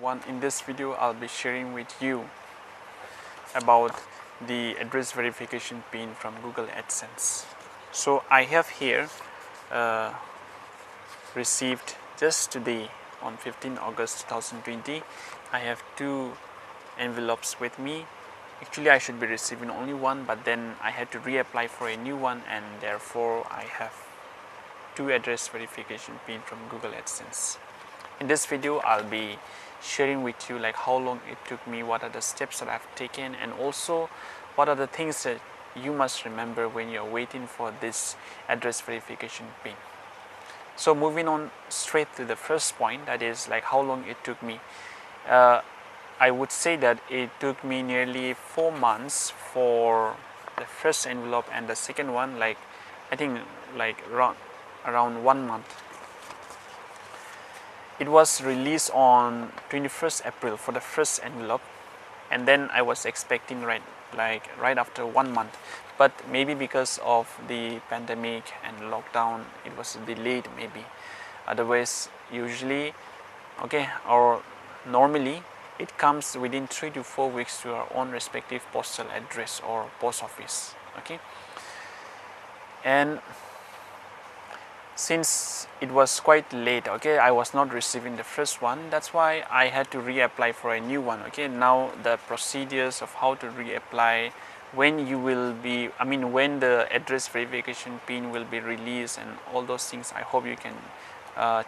In this video, I'll be sharing with you about the address verification pin from Google Adsense. So I have here received just today on 15 August 2020. I have two envelopes with me. Actually, I should be receiving only one, but then I had to reapply for a new one, and therefore I have two address verification pin from Google Adsense. In this video, I'll be sharing with you like how long it took me, what are the steps that I've taken, and also what are the things that you must remember when you're waiting for this address verification pin. So moving on straight to the first point, that is like how long it took me. I would say that it took me nearly 4 months for the first envelope, and the second one like I think like around 1 month. It was released on 21st April for the first envelope, and then I was expecting right after 1 month, but maybe because of the pandemic and lockdown it was delayed maybe. Otherwise usually or normally it comes within 3 to 4 weeks to our own respective postal address or post office. And since it was quite late, I was not receiving the first one. That's why I had to reapply for a new one. Now the procedures of how to reapply, when you will be, when the address verification pin will be released, and all those things. I hope you can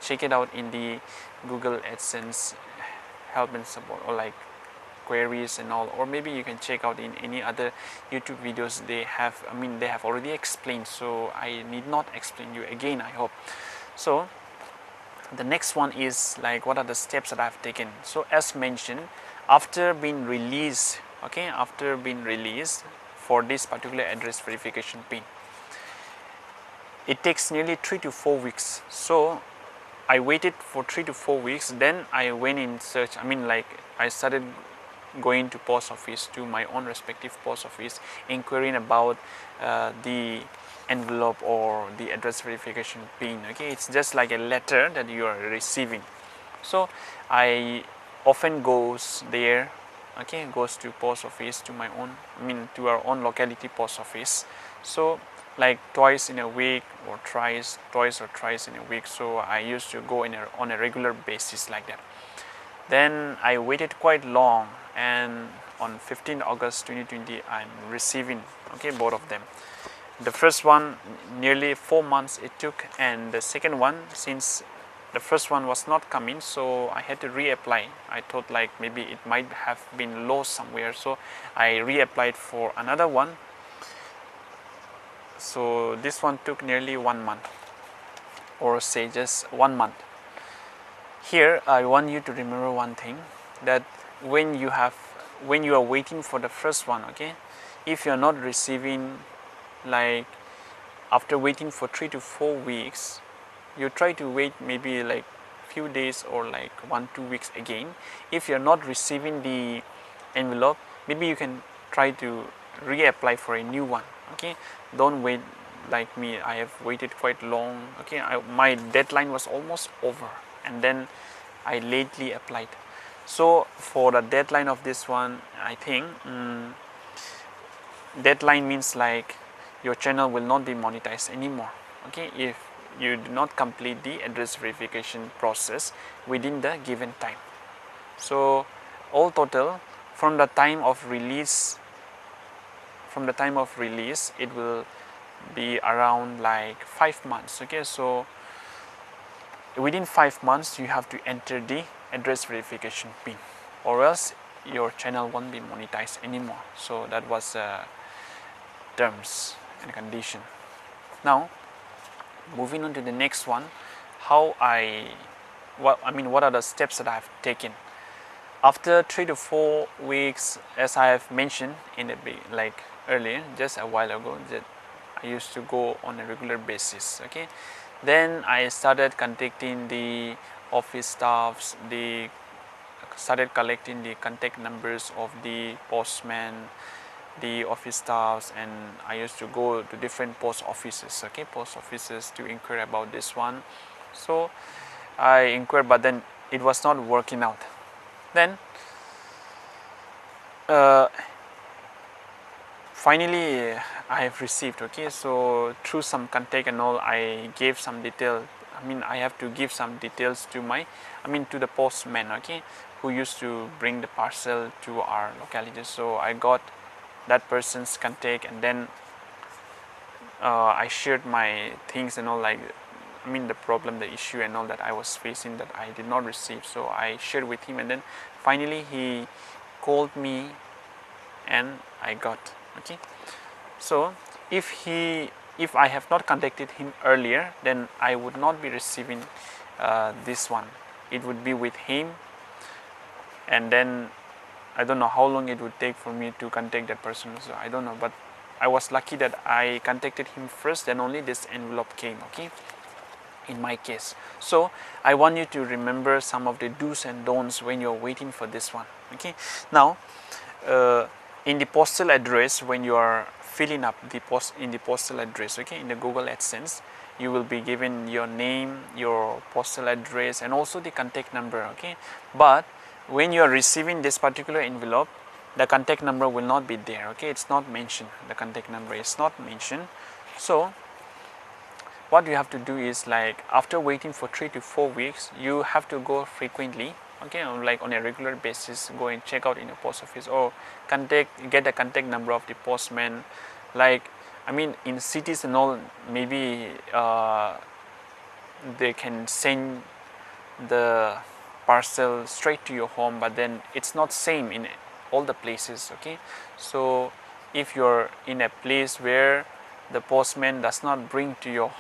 check it out in the Google Adsense help and support, or like queries and all, or maybe you can check out in any other YouTube videos. They have already explained, so I need not explain you again, I hope. So the next one is like what are the steps that I have taken. So as mentioned, after being released for this particular address verification pin, it takes nearly 3 to 4 weeks. So I waited for 3 to 4 weeks, then I went in search. I started going to post office, to my own respective post office, inquiring about the envelope or the address verification pin. It's just like a letter that you are receiving. So I often goes there, goes to post office, to my own, to our own locality post office. So like twice or thrice in a week. So I used to go on a regular basis like that. Then I waited quite long, and on 15 August 2020 I'm receiving both of them. The first one nearly 4 months it took, and the second one, since the first one was not coming, so I had to reapply. I thought like maybe it might have been lost somewhere, so I reapplied for another one. So this one took nearly 1 month, or say just 1 month. Here I want you to remember one thing, that when you are waiting for the first one, if you are not receiving, like after waiting for 3 to 4 weeks, you try to wait maybe like few days or like 1-2 weeks again. If you are not receiving the envelope, maybe you can try to reapply for a new one. Don't wait like me. I have waited quite long. My deadline was almost over, and then I lately applied. So for the deadline of this one, I think deadline means like your channel will not be monetized anymore, if you do not complete the address verification process within the given time. So all total, from the time of release it will be around like 5 months. So within 5 months you have to enter the address verification pin, or else your channel won't be monetized anymore. So that was terms and condition. Now moving on to the next one, what are the steps that I have taken. After 3 to 4 weeks, as I have mentioned in the earlier, just a while ago, that I used to go on a regular basis. Then I started contacting the office staffs. They started collecting the contact numbers of the postman, the office staffs, and I used to go to different post offices to inquire about this one. So I inquired, but then it was not working out. Then finally I have received. Okay, so through some contact and all, I gave some detail. I mean, I have to give some details to my, to the postman, okay, who used to bring the parcel to our locality. So I got that person's contact, and then I shared my things and all, like, the problem, the issue and all that I was facing, that I did not receive. So I shared with him, and then finally he called me and I got. Okay, so if I have not contacted him earlier, then I would not be receiving this one. It would be with him, and then I don't know how long it would take for me to contact that person. So I don't know, but I was lucky that I contacted him first, then only this envelope came. Okay, in my case. So I want you to remember some of the do's and don'ts when you're waiting for this one. Okay, now in the postal address, when you are filling up the postal address, okay, in the Google AdSense, you will be given your name, your postal address, and also the contact number. Okay, but when you are receiving this particular envelope, the contact number will not be there. Okay, it's not mentioned. The contact number is not mentioned. So what you have to do is, like, after waiting for 3 to 4 weeks, you have to go frequently, okay, like on a regular basis, go and check out in the post office, or get the contact number of the postman. Like, in cities and all, maybe they can send the parcel straight to your home, but then it's not same in all the places. Okay, so if you're in a place where the postman does not bring to your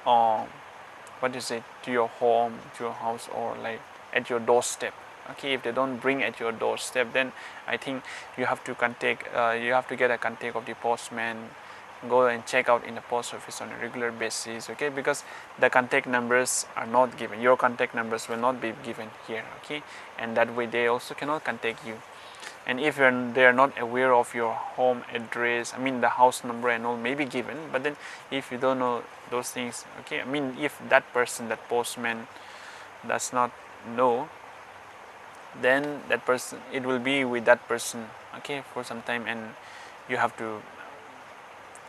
to your home, to your house, or like at your doorstep, okay, if they don't bring at your doorstep, then I think you have to get a contact of the postman, go and check out in the post office on a regular basis. Okay, because the contact numbers are not given, your contact numbers will not be given here. Okay, and that way they also cannot contact you. And if they are not aware of your home address, the house number and all may be given, but then if you don't know those things, okay, if that person, that postman, does not know, then that person, it will be with that person, okay, for some time, and you have to,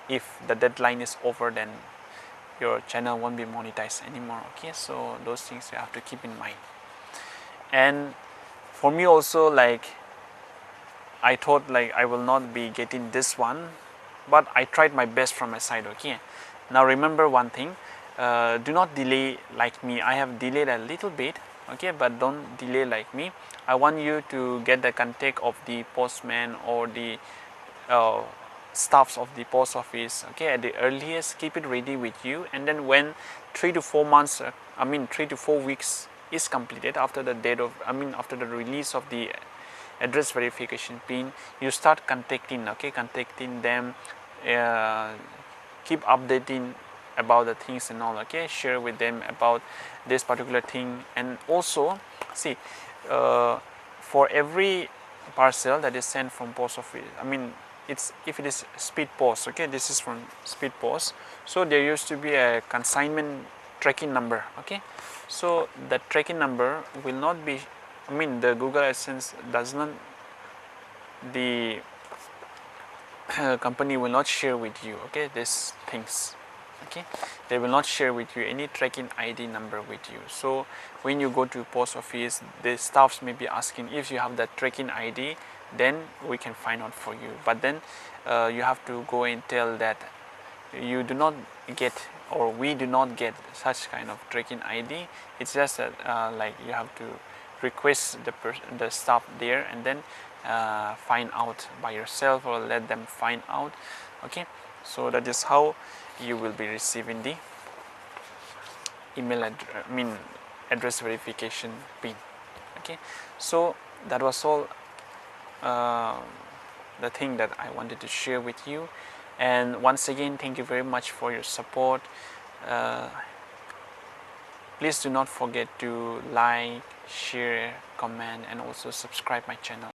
if the deadline is over, then your channel won't be monetized anymore. Okay, so those things you have to keep in mind. And for me also, like, I thought like I will not be getting this one, but I tried my best from my side. Okay, now remember one thing, do not delay like me. I have delayed a little bit, okay, but don't delay like me. I want you to get the contact of the postman or the staffs of the post office, okay, at the earliest. Keep it ready with you, and then when 3 to 4 months 3 to 4 weeks is completed after the date of after the release of the address verification pin, you start contacting them, keep updating about the things and all. Okay, share with them about this particular thing. And also see, for every parcel that is sent from post office, if it is speed post, okay, this is from speed post, so there used to be a consignment tracking number. Okay, so the tracking number will not be, the Google AdSense does not, the company will not share with you, okay, these things. Okay, they will not share with you any tracking ID number with you. So when you go to post office, the staffs may be asking if you have that tracking ID, then we can find out for you. But then you have to go and tell that you do not get, or we do not get such kind of tracking ID. It's just that like you have to request the staff there, and then find out by yourself, or let them find out. Okay, so that is how you will be receiving the address verification pin. Okay, so that was all the thing that I wanted to share with you. And once again, thank you very much for your support. Please do not forget to like, share, comment, and also subscribe my channel.